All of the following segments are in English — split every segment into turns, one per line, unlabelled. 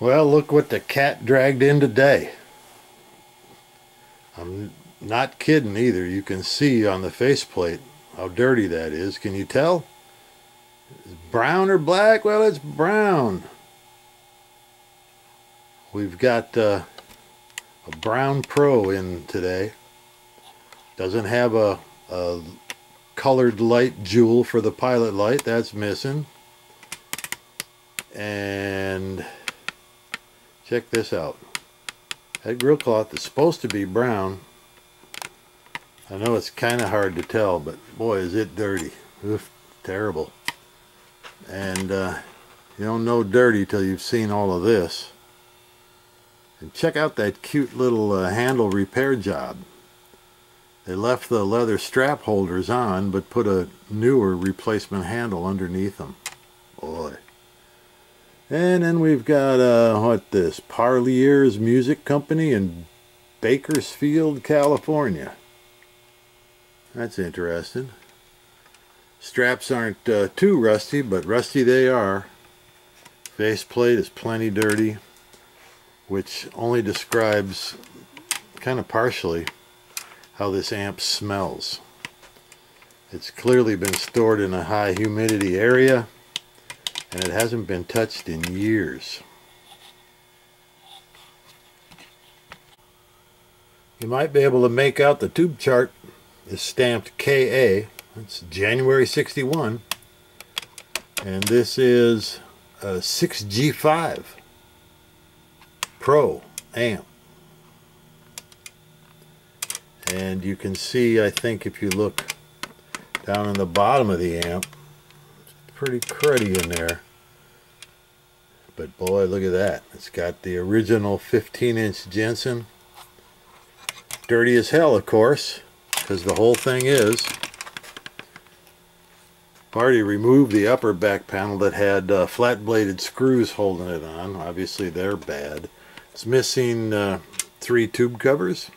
Well, look what the cat dragged in today. I'm not kidding either. You can see on the faceplate how dirty that is. Can you tell? Is it brown or black? Well, it's brown. We've got a brown Pro in today. Doesn't have a colored light jewel for the pilot light. That's missing. And check this out. That grill cloth is supposed to be brown. I know it's kind of hard to tell, but boy, is it dirty. Oof, terrible. And you don't know dirty till you've seen all of this. And check out that cute little handle repair job. They left the leather strap holders on, but put a newer replacement handle underneath them. Boy. And then we've got, Parlier's Music Company in Bakersfield, California. That's interesting. Straps aren't too rusty, but rusty they are. Faceplate is plenty dirty, which only describes, kind of partially, how this amp smells. It's clearly been stored in a high humidity area, and it hasn't been touched in years. You might be able to make out the tube chart is stamped KA. It's January 61. And this is a 6G5 Pro amp. And you can see, I think if you look down in the bottom of the amp, pretty cruddy in there, but boy, look at that. It's got the original 15-inch Jensen. Dirty as hell, of course, because the whole thing is. I've already removed the upper back panel that had flat-bladed screws holding it on. Obviously they're bad. It's missing 3 tube covers.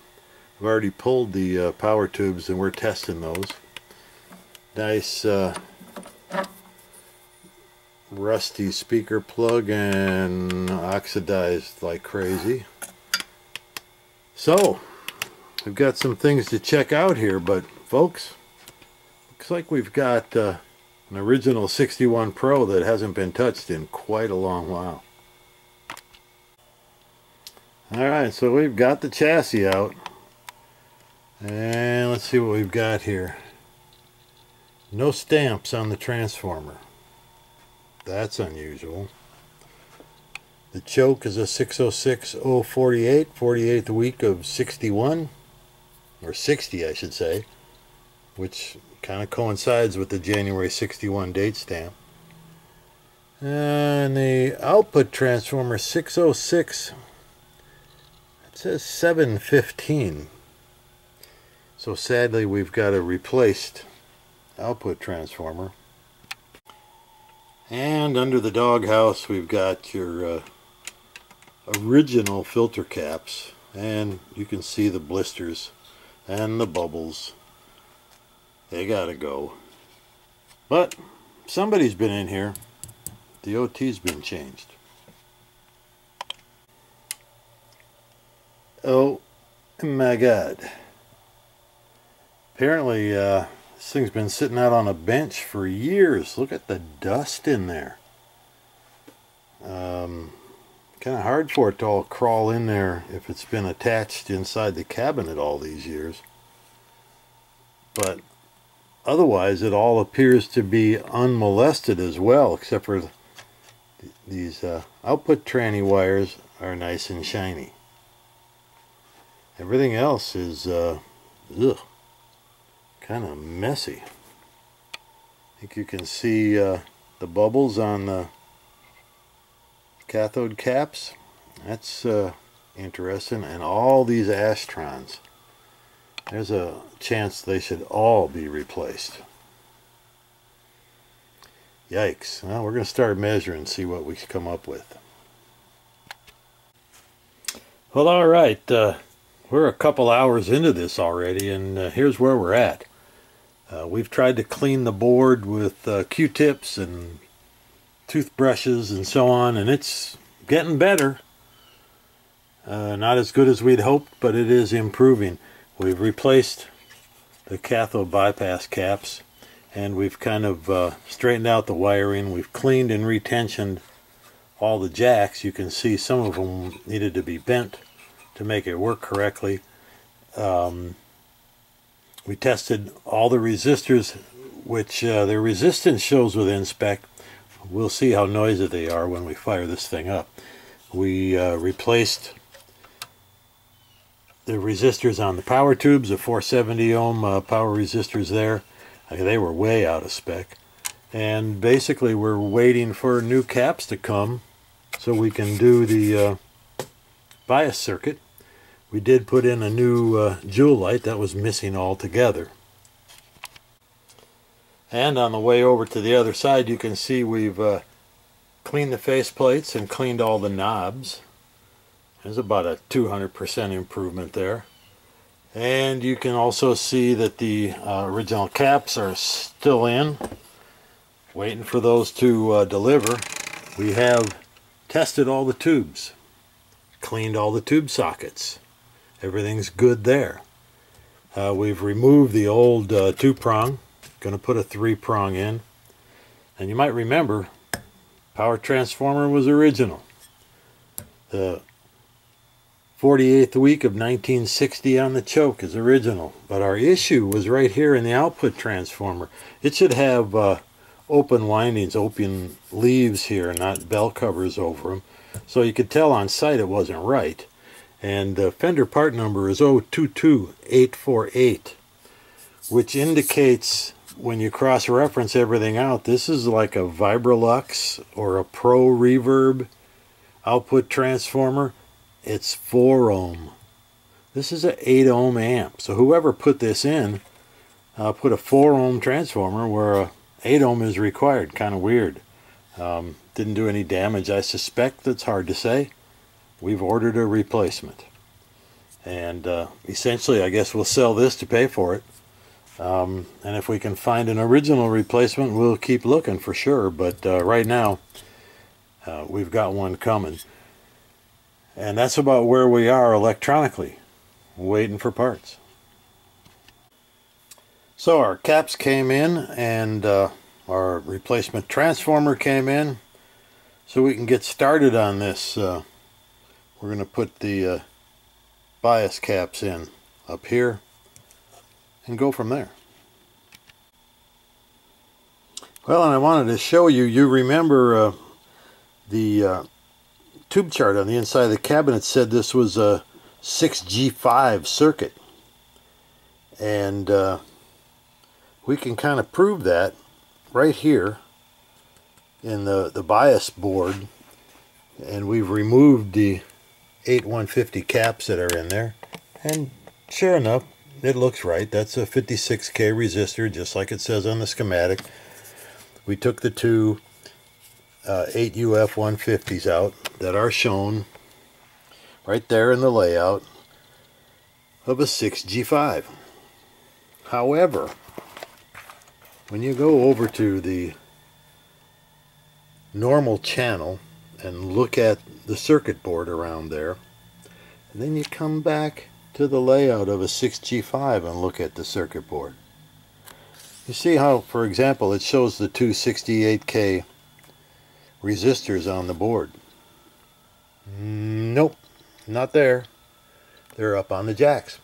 I've already pulled the power tubes and we're testing those. Nice rusty speaker plug and oxidized like crazy. So we've got some things to check out here, but folks, looks like we've got an original 61 Pro that hasn't been touched in quite a long while. Alright, so we've got the chassis out, and let's see what we've got here. No stamps on the transformer. That's unusual. The choke is a 606-048, 48th week of 61, or 60 I should say, which kind of coincides with the January 61 date stamp. And the output transformer 606, it says 715. So sadly we've got a replaced output transformer. And under the doghouse we've got your original filter caps, and you can see the blisters and the bubbles. They gotta go. But somebody's been in here. The OT's been changed. Oh my god. Apparently this thing's been sitting out on a bench for years. Look at the dust in there. Kind of hard for it to all crawl in there if it's been attached inside the cabinet all these years. But otherwise it all appears to be unmolested as well, except for these output tranny wires are nice and shiny. Everything else is kind of messy. I think you can see the bubbles on the cathode caps. That's interesting. And all these astrons. There's a chance they should all be replaced. Yikes. Well, we're going to start measuring and see what we come up with. Well, alright. We're a couple hours into this already, and here's where we're at. We've tried to clean the board with Q-tips and toothbrushes and so on, and it's getting better. Not as good as we'd hoped, but it is improving. We've replaced the cathode bypass caps, and we've kind of straightened out the wiring. We've cleaned and retensioned all the jacks. You can see some of them needed to be bent to make it work correctly. We tested all the resistors, which their resistance shows with inspect. We'll see how noisy they are when we fire this thing up. We replaced the resistors on the power tubes, the 470 ohm power resistors there. They were way out of spec. And basically we're waiting for new caps to come so we can do the bias circuit. We did put in a new jewel light that was missing altogether. And on the way over to the other side, you can see we've cleaned the face plates and cleaned all the knobs. There's about a 200% improvement there. And you can also see that the original caps are still in, waiting for those to deliver. We have tested all the tubes, cleaned all the tube sockets. Everything's good there. We've removed the old 2-prong, going to put a 3-prong in. And you might remember, power transformer was original. The 48th week of 1960 on the choke is original, but our issue was right here in the output transformer. It should have open windings, open leaves here, not bell covers over them, so you could tell on sight it wasn't right. And the Fender part number is 022848, which indicates when you cross-reference everything out, this is like a Vibrolux or a Pro Reverb output transformer. It's 4 ohm. This is an 8 ohm amp. So whoever put this in put a 4 ohm transformer where a 8 ohm is required. Kind of weird. Didn't do any damage, I suspect. That's hard to say. We've ordered a replacement. And essentially, I guess we'll sell this to pay for it. And if we can find an original replacement, we'll keep looking for sure. But right now, we've got one coming. And that's about where we are electronically, waiting for parts. So our caps came in, and our replacement transformer came in. So we can get started on this. We're going to put the bias caps in up here and go from there. Well, and I wanted to show you, you remember the tube chart on the inside of the cabinet said this was a 6G5 circuit, and we can kind of prove that right here in the bias board. And we've removed the 8150 caps that are in there, and sure enough, it looks right. That's a 56K resistor, just like it says on the schematic. We took the two 8UF 150s out that are shown right there in the layout of a 6G5. However, when you go over to the normal channel and look at the circuit board around there, and then you come back to the layout of a 6G5 and look at the circuit board, you see how, for example, it shows the two 68K resistors on the board. Nope, not there. They're up on the jacks.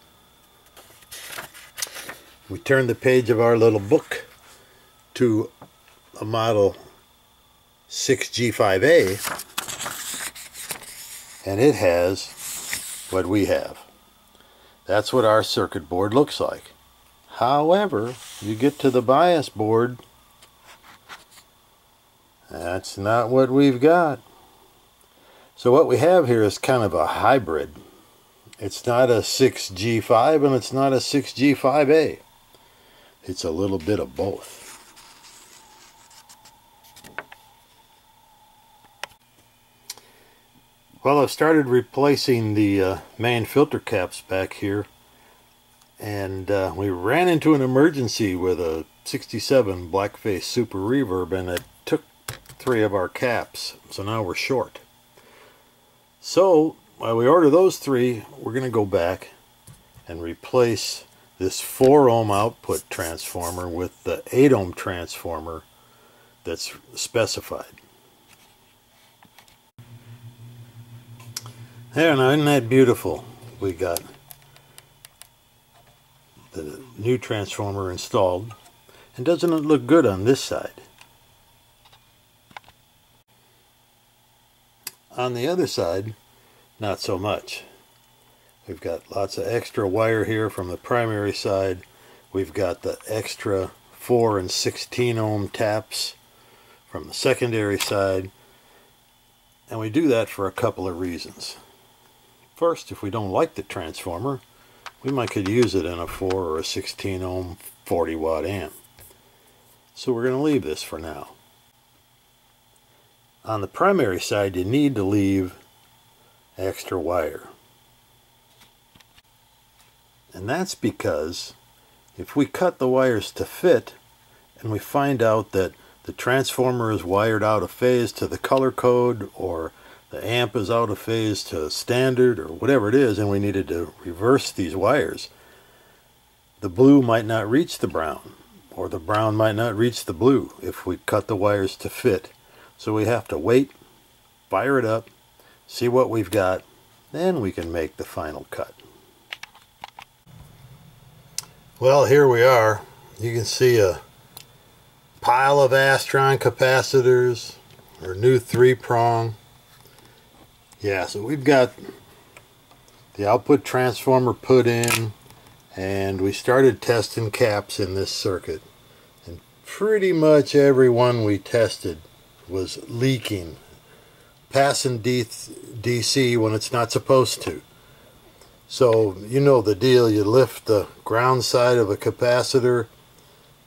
We turn the page of our little book to a model 6G5A, and it has what we have. That's what our circuit board looks like. However, you get to the bias board, that's not what we've got. So what we have here is kind of a hybrid. It's not a 6G5 and it's not a 6G5A. It's a little bit of both. Well, I've started replacing the main filter caps back here, and we ran into an emergency with a 67 blackface super reverb, and it took 3 of our caps, so now we're short. So while we order those three, we're going to go back and replace this 4 ohm output transformer with the 8 ohm transformer that's specified. There, now isn't that beautiful? We got the new transformer installed. And doesn't it look good on this side? On the other side, not so much. We've got lots of extra wire here from the primary side. We've got the extra 4 and 16 ohm taps from the secondary side. And we do that for a couple of reasons. First, if we don't like the transformer, we might could use it in a 4 or a 16 ohm 40 watt amp. So we're going to leave this for now. On the primary side, you need to leave extra wire. And that's because if we cut the wires to fit and we find out that the transformer is wired out of phase to the color code, or the amp is out of phase to standard, or whatever it is, and we needed to reverse these wires, the blue might not reach the brown, or the brown might not reach the blue if we cut the wires to fit. So we have to wait, fire it up, see what we've got, then we can make the final cut. Well, here we are. You can see a pile of Astron capacitors, or new 3-prong. Yeah, so we've got the output transformer put in, and we started testing caps in this circuit. And pretty much every one we tested was leaking, passing DC when it's not supposed to. So you know the deal. You lift the ground side of a capacitor,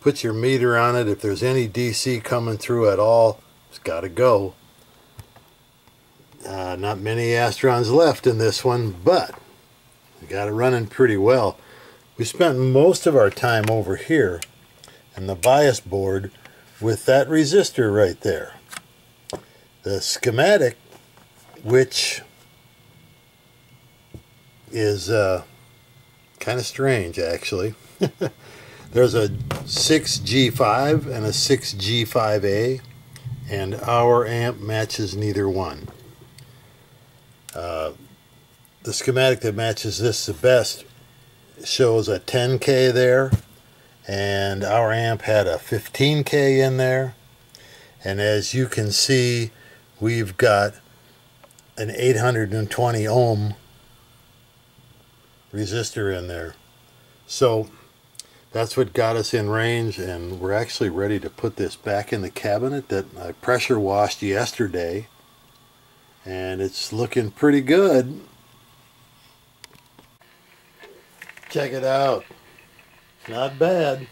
put your meter on it. If there's any DC coming through at all, it's got to go. Not many Astrons left in this one, but we got it running pretty well. We spent most of our time over here in the bias board with that resistor right there. The schematic, which is kind of strange actually. There's a 6G5 and a 6G5A, and our amp matches neither one. The schematic that matches this the best shows a 10K there, and our amp had a 15K in there. And as you can see, we've got an 820 ohm resistor in there. So that's what got us in range, and we're actually ready to put this back in the cabinet that I pressure washed yesterday, and it's looking pretty good. Check it out. Not bad.